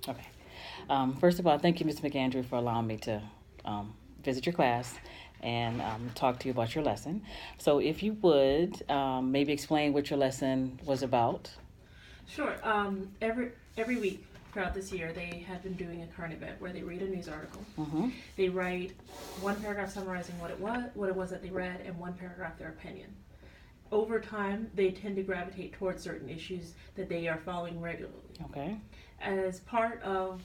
Okay. First of all, thank you, Ms. McAndrew, for allowing me to visit your class and talk to you about your lesson. So, if you would maybe explain what your lesson was about. Sure. Every week throughout this year, they have been doing a current event where they read a news article. Mm-hmm. They write one paragraph summarizing what it was that they read, and one paragraph their opinion. Over time, they tend to gravitate towards certain issues that they are following regularly. Okay. As part of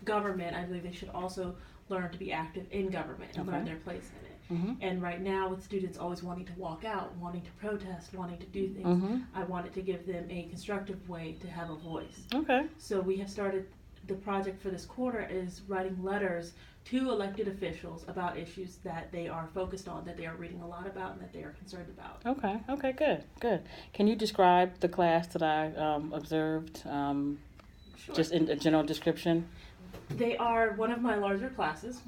government, I believe they should also learn to be active in government and learn Okay. their place in it. Mm-hmm. And right now, with students always wanting to walk out, wanting to protest, wanting to do things, Mm-hmm. I wanted to give them a constructive way to have a voice. Okay. So we have started, the project for this quarter is writing letters to elected officials about issues that they are focused on, that they are reading a lot about, and that they are concerned about. Okay. Okay. Good. Good. Can you describe the class that I observed? Sure. Just in a general description. They are one of my larger classes.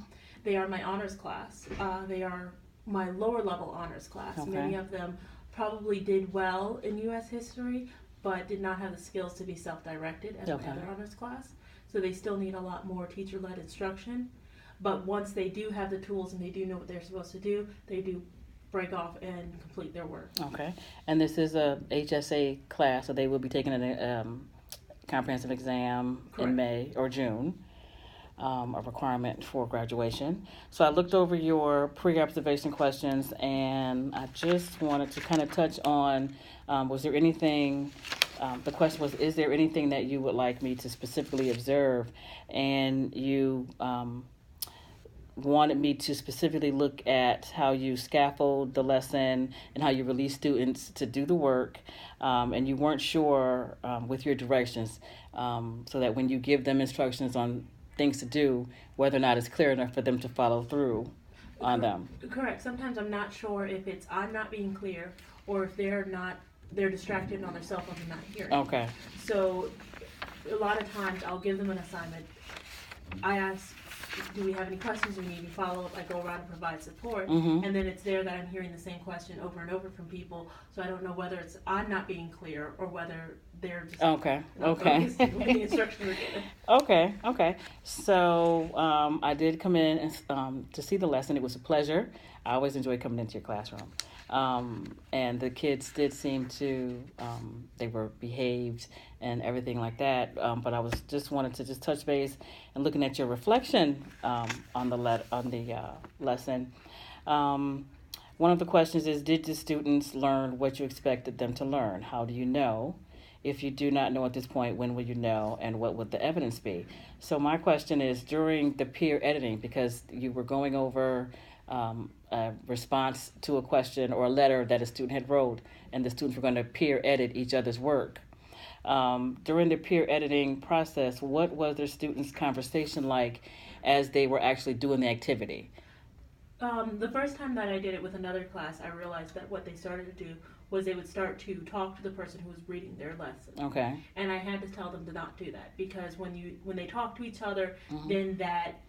They are my honors class. They are my lower level honors class. Okay. Many of them probably did well in U.S. history, but did not have the skills to be self-directed as Okay. my other honors class. So they still need a lot more teacher-led instruction. But once they do have the tools and they do know what they're supposed to do, they do break off and complete their work. Okay. And this is a HSA class, so they will be taking a comprehensive exam Correct. in May or June, a requirement for graduation. So I looked over your pre-observation questions, and I just wanted to kind of touch on, was there anything, the question was, is there anything that you would like me to specifically observe? And you wanted me to specifically look at how you scaffold the lesson and how you release students to do the work, and you weren't sure with your directions, so that when you give them instructions on things to do, whether or not it's clear enough for them to follow through on them. Correct. Sometimes I'm not sure if it's I'm not being clear or if they're distracted on their cell phone and not hearing. Okay. So a lot of times I'll give them an assignment. I ask, do we have any questions? Do we need any follow-up? I go around and provide support. Mm-hmm. And then it's there that I'm hearing the same question over and over from people. So I don't know whether it's I'm not being clear or whether they're just Okay. not Okay. focused with the instruction we're given. Okay, okay. So I did come in to see the lesson. It was a pleasure. I always enjoy coming into your classroom. And the kids did seem to, they were behaved and everything like that. But I was just wanted to just touch base and looking at your reflection on the lesson. One of the questions is, did the students learn what you expected them to learn? How do you know? If you do not know at this point, when will you know, and what would the evidence be? So my question is, during the peer editing, because you were going over a response to a question or a letter that a student had wrote, and the students were going to peer edit each other's work. During the peer editing process, what was their students' conversation like as they were actually doing the activity? The first time that I did it with another class, I realized that what they started to do was they would start to talk to the person who was reading their lesson. Okay. And I had to tell them to not do that because when they talk to each other, Mhm. then that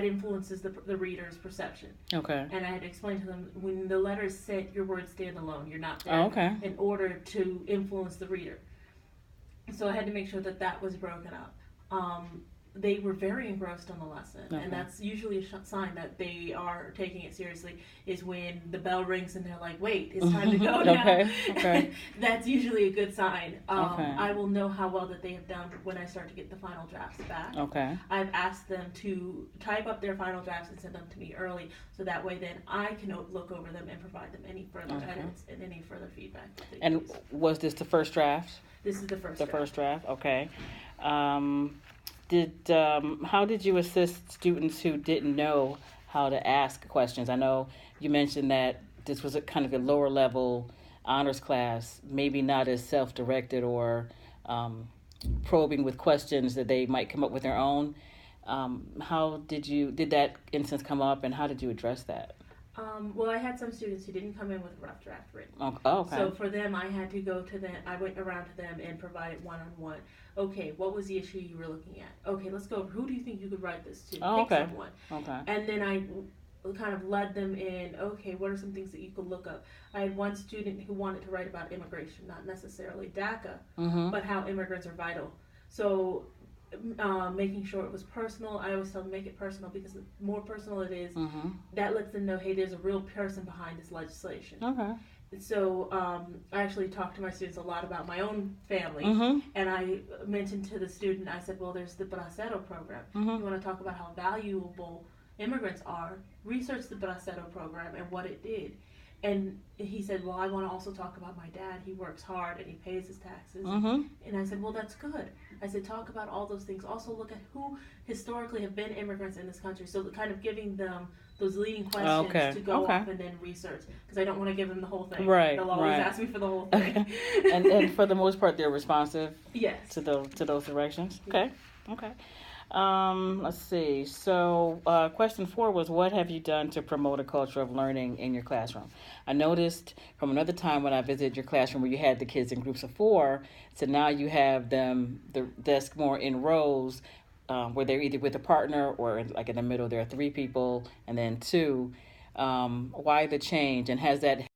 influences the reader's perception. Okay. And I had to explain to them when the letter is sent, your words stand alone. You're not there Oh, okay. in order to influence the reader. So I had to make sure that was broken up. They were very engrossed on the lesson, Okay. and that's usually a sign that they are taking it seriously. Is when the bell rings and they're like, "Wait, it's time to go now." Okay, okay. That's usually a good sign. Okay. I will know how well that they have done when I start to get the final drafts back. Okay. I've asked them to type up their final drafts and send them to me early, so that way then I can look over them and provide them any further Okay. edits and any further feedback. that they And use. was this the first draft? This is the first The draft. first draft, okay. How did you assist students who didn't know how to ask questions? I know you mentioned that this was a kind of a lower level honors class, maybe not as self-directed or probing with questions that they might come up with their own. How did that instance come up, and how did you address that? Well, I had some students who didn't come in with a rough draft written. Oh, okay. So for them, I had to go to them. I went around to them and provided one-on-one. Okay, what was the issue you were looking at? Okay, let's go over. Who do you think you could write this to? Oh, Pick okay. someone. Okay. And then I kind of led them in, okay, what are some things that you could look up? I had one student who wanted to write about immigration, not necessarily DACA, Mm-hmm. but how immigrants are vital. So making sure it was personal. I always tell them make it personal because the more personal it is, Mm-hmm. that lets them know, hey, there's a real person behind this legislation. Okay. So I actually talk to my students a lot about my own family, Mm-hmm. and I mentioned to the student, I said, well, there's the Bracero program. Mm-hmm. You want to talk about how valuable immigrants are? Research the Bracero program and what it did. And he said, well, I want to also talk about my dad. He works hard and he pays his taxes. Mm-hmm. And I said, well, that's good. I said, talk about all those things. Also look at who historically have been immigrants in this country. So kind of giving them those leading questions Okay. to go Okay. off and then research. Because I don't want to give them the whole thing. Right, They'll always right. ask me for the whole thing. And for the most part, they're responsive Yes. to those directions. Okay. Okay. Let's see. So, question 4 was, what have you done to promote a culture of learning in your classroom? I noticed from another time when I visited your classroom where you had the kids in groups of 4, so now you have them, the desk more in rows, where they're either with a partner or like in the middle there are 3 people and then 2. Why the change, and has that